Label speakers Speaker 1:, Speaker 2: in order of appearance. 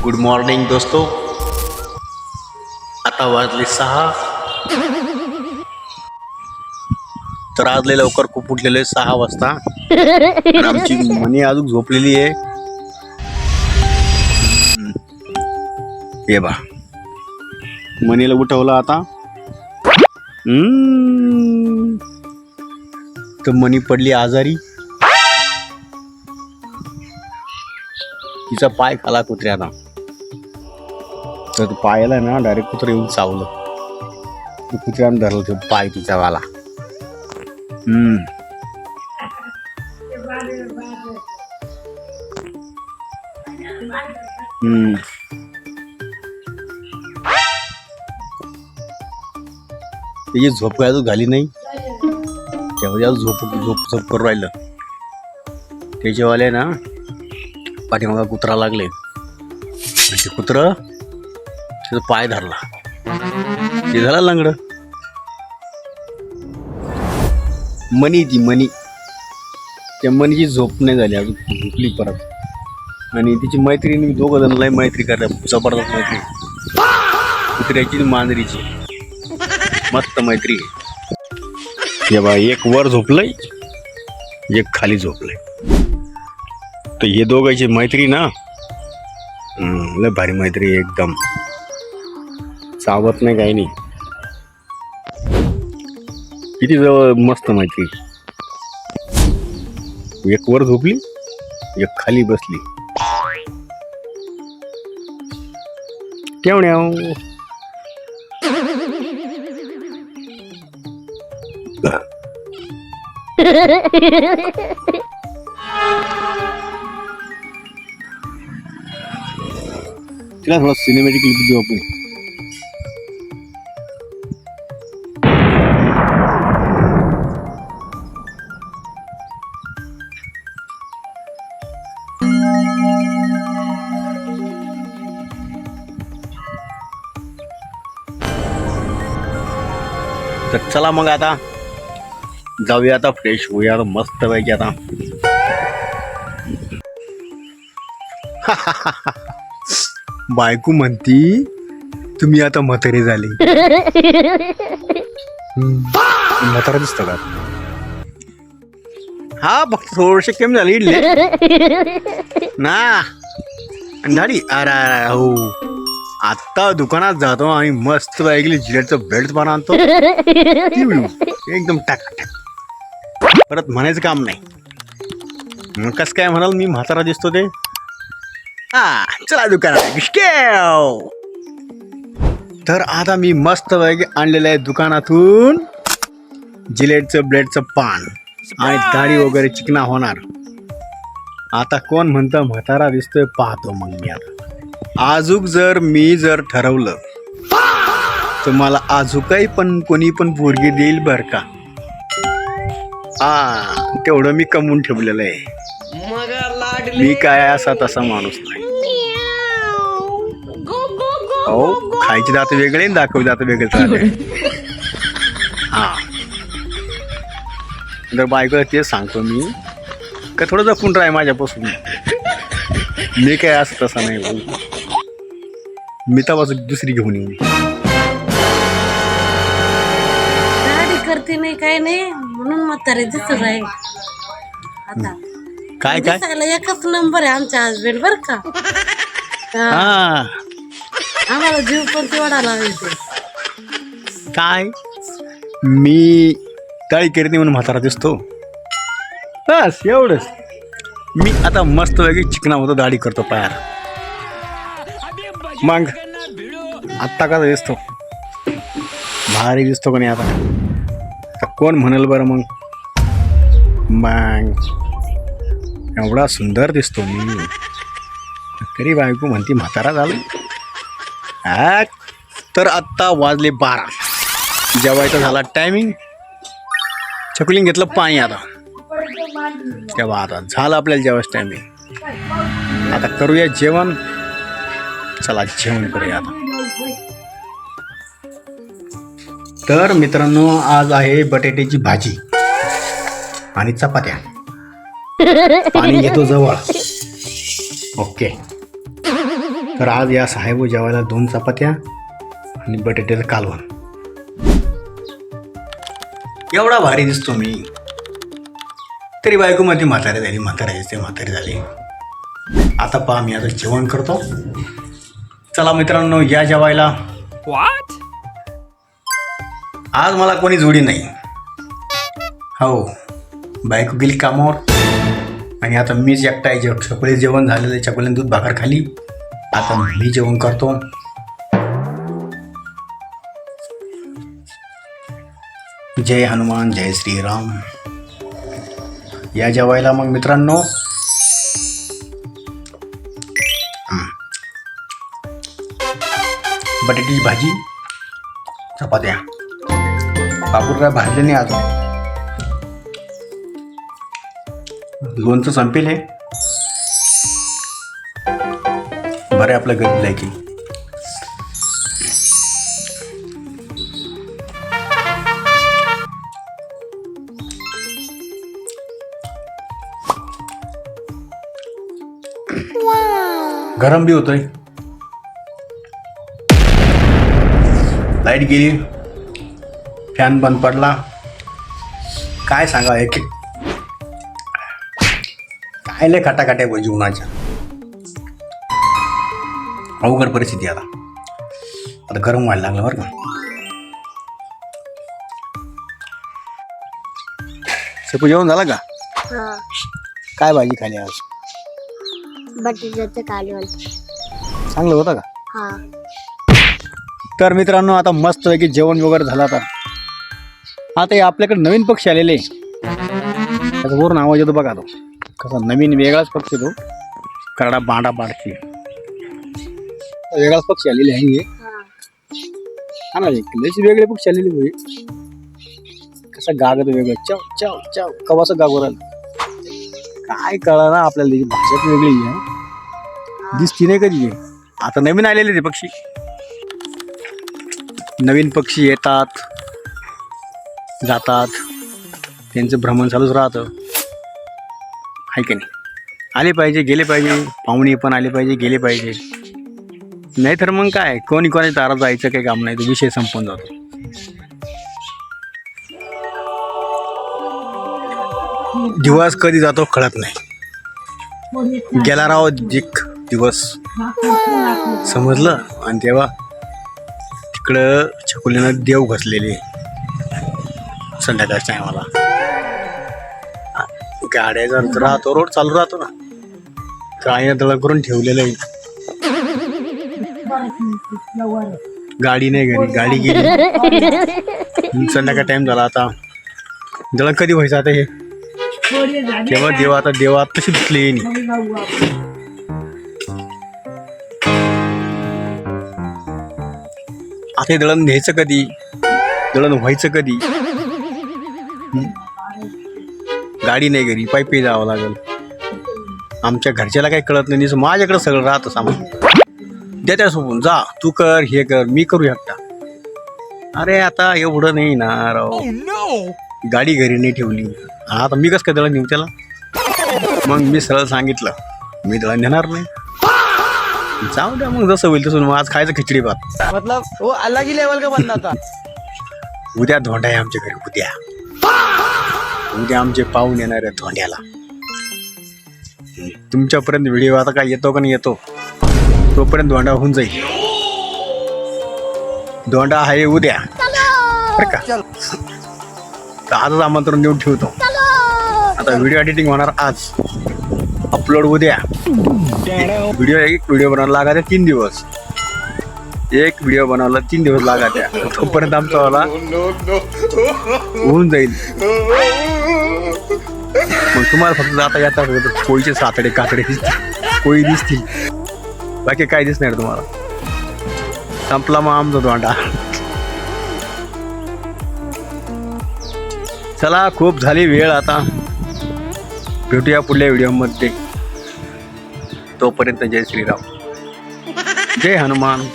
Speaker 1: Good morning दोस्तों. आता वाजले 6. तर आज लय लवकर खूप उठलेलो आहे 6 वाजता. आणि आमची मनी अजून झोपलेली आहे. ये बा मनीला उठवलं आता. तर मनी पडली आजारी. तिचा पाय खाला कुत्र्यानं. तर पायाला ना डायरेक्ट कुत्र येऊन चावलं. कुत्र्यानं धरलं ते पाय तिचा वाला. त्याची झोप काय झाली नाही. तेव्हा झोप करू राहिलं. त्याच्यावाले ना पाठीमागा कुत्रा लागले. ते कुत्र त्याचा पाय धरला. ते झाला लंगड. मनी त्या मनीची झोप नाही झाली अजून. झोपली परत. आणि तिची मैत्रिणी दोघं जण लय मैत्री करतात. जबरदस्त मैत्री. कुत्र्याची मांजरीची मस्त मैत्री. हे बा एक वर झोपलंय, एक खाली झोपलंय. तर हे दोघांची मैत्री ना लय भारी मैत्री. एकदम चावत नाही काही नाही. किती जवळ मस्त मैत्री. एक वर झोपली, एक खाली बसली. केवढ्या तिला थोडा सिनेमॅटिक क्लिप देऊ आपण. तर चला मग आता जाऊया. आता फ्रेश होऊया मस्त पैकी. आता बायको म्हणती तुम्ही आता म्हातारे झाले. म्हातारा दिसतो का? हा फक्त थोडेसे कमी झाले इडले ना. झाली. अरे हो आता दुकानात जातो आणि मस्त पैकी जिलेटचं बेल्ट पण आणतो. एकदम टाक. परत म्हणायचं काम नाही. मग कसं काय म्हणाल मी म्हातारा दिसतो ते. हा चला दुकानात. तर आता मी मस्त पैकी आणलेलं आहे दुकानातून जिलेटचं ब्लेडचं पान. आणि दाढी वगैरे चिकना होणार. आता कोण म्हणतं म्हातारा दिसतोय पाहतो मग मी. आता जर मी ठरवलं तर मला आजूकही पण कोणी पण पोरगी देईल बर का. तेवढं मी कमवून ठेवलेलं आहे. मी काय असा तसा माणूस नाही. हो खायचे दात वेगळे दाखवले दात वेगळे चालले. हा जर बायकोला तेच सांगतो मी का थोडं जपून राह माझ्यापासून. मी काय असं तसा नाही भाऊ. मी तर दुसरी घेऊन येऊ.
Speaker 2: करते नाही काय नाही म्हणून म्हातारे दिसत आहे. आता
Speaker 1: काय
Speaker 2: एकच नंबर आहे आमच्या हसबंड बर का. आम्हाला जीव पण तेवढा लावायचे.
Speaker 1: काय मी दाढी करत नाही म्हणून म्हातारा दिसतो. बस एवढंच. मी आता मस्त वेगळी चिकना होतो. दाढी करतो पायार. मग आत्ता कसा दिसतो भारी दिसतो का नाही. आता कोण म्हणेल बरं मग. एवढा सुंदर दिसतो मी तरी बायको म्हणती म्हातारा झालं. तर आत्ता वाजले 12. जेवायचा झाला टायमिंग. चकुलीन घेतलं पाणी. आता तेव्हा आता झालं आपल्याला जेवायचं टायमिंग. आता करूया जेवण. चला जेवण करूया आता. तर मित्रांनो आज आहे बटाट्याची भाजी आणि चपात्या. पाणी घेतो जवळ. ओके.
Speaker 3: तर आज या साहेब जेवायला 2 चपात्या आणि बटाट्याचं कालवण. एवढा भारी दिसतो मी, तरी बायको मध्ये म्हातारी झाली. आता पहा मी आता जेवण करतो. चला मित्रांनो या जेवायला. आज मला कोणी जोडी नाही. हो, बायको गेली कामावर आणि आता मीच एकटा आहे. चकुले जेवण झालेलं, चकुल्याने दूध भाकर खाली. आता मी जेवण करतो. जय हनुमान जय श्रीराम. या जेवायला मग मित्रांनो. बटाट्याची भाजी, चपात्या. पापड काय भाजले नाही अजून. लोणचं संपेल आहे. बरं आहे आपलं गरीब लायकी. गरम बी होतोय. लाईट गेली, फॅन बंद पडला. काय सांगा, एक काय लय खटाखट्या बोल जीवनाच्या. अवघड परिस्थिती आता गरम व्हायला लागलं बरं का. सपू जेवण झालं का?
Speaker 4: हा,
Speaker 3: काय भाजी खाली आज?
Speaker 4: बटाट्याचं कालवण.
Speaker 3: चांगलं होतं का?
Speaker 4: हा.
Speaker 3: तर मित्रांनो आता मस्त पैकी जेवण वगैरे झालं. आता हे आपल्याकडे नवीन पक्षी आलेले. त्याचा वरून आवाज येतो बघा. तो कसा नवीन वेगळाच पक्षी, तो करडा बांडा बाडशी वेगळाच पक्षी आलेले आहे. हे हा ना, लयच वेगळे पक्षी आलेले होते. कसा गागत वेगळं, चव चव चव कवाचं गागोर काय कळा ना आपल्याला. त्याची भाषाच वेगळी आहे, दिसती नाही कधी. आता नवीन आलेले ते पक्षी. नवीन पक्षी येतात जातात, त्यांचं भ्रमण चालूच राहतं. आहे की नाही? आले पाहिजे गेले पाहिजे, पाहुणे पण आले पाहिजे गेले पाहिजे. नाहीतर मग काय, कोणी कोणाच्या दारात जायचं काही काम नाही, तो विषय संपून जातो. दिवस कधी जातो कळत नाही. गेला राव एक दिवस, समजलं. आणि तेव्हा तिकडं छकुलीनं देव घसलेले संध्याकाळच्या टायमाला. गाड्या जर राहतो, रोड चालू राहतो ना, काय दळण करून ठेवलेलं आहे. गाडी नाही घरी, गाडी गेली. संध्याकाळ टाइम झाला. आता दळण कधी व्हायचं आता हे? तेव्हा देवा, आता देवा तशी दिसली. आता हे दळण न्यायचं कधी, दळण व्हायचं कधी? गाडी नाही घरी, पायी जावं लागेल. आमच्या घरच्याला काही कळत नाही, माझ्याकडे सगळं राहतं सामान. द्या सोबून, जा तू कर हे कर, मी करू एकटा. अरे आता एवढं नाही ना राव. गाडी घरी नाही ठेवली, आता मी कसं काय दळण नेऊ त्याला? मग मी सरळ सांगितलं मी दळण नेणार नाही. जाऊ द्या मग, जसं होईल तसं. मग आज खायचं खिचडी भात.
Speaker 5: मतलब वो अलग ही लेवल का बंदा था.
Speaker 3: उद्या धोंडा आहे आमच्या घरी. उद्या आमचे पाहून येणार आहे धोंड्याला. तुमच्यापर्यंत व्हिडिओ आता काय येतो का नाही येतो, तोपर्यंत धोंडा होऊन जाईल. धोंडा आहे उद्या बरं का. तर आजच आमंत्रण देऊन ठेवतो. आता व्हिडिओ एडिटिंग होणार आज, अपलोड उद्या. एक व्हिडिओ बनवायला लागायचा 3 दिवस. एक व्हिडिओ बनवायला 3 दिवस लागायच्या. तोपर्यंत आमचा वाला होऊन जाईल. मग तुम्हाला फक्त जाता येता कोळीचे सातडे कातडे दिसतील, कोळी दिसतील, बाकी काय दिसणार तुम्हाला. संपला मग आमचा धोंडा. चला, खूप झाली वेळ. आता भेटूया पुढल्या व्हिडिओमध्ये. तोपर्यंत जय श्रीराम, जय हनुमान.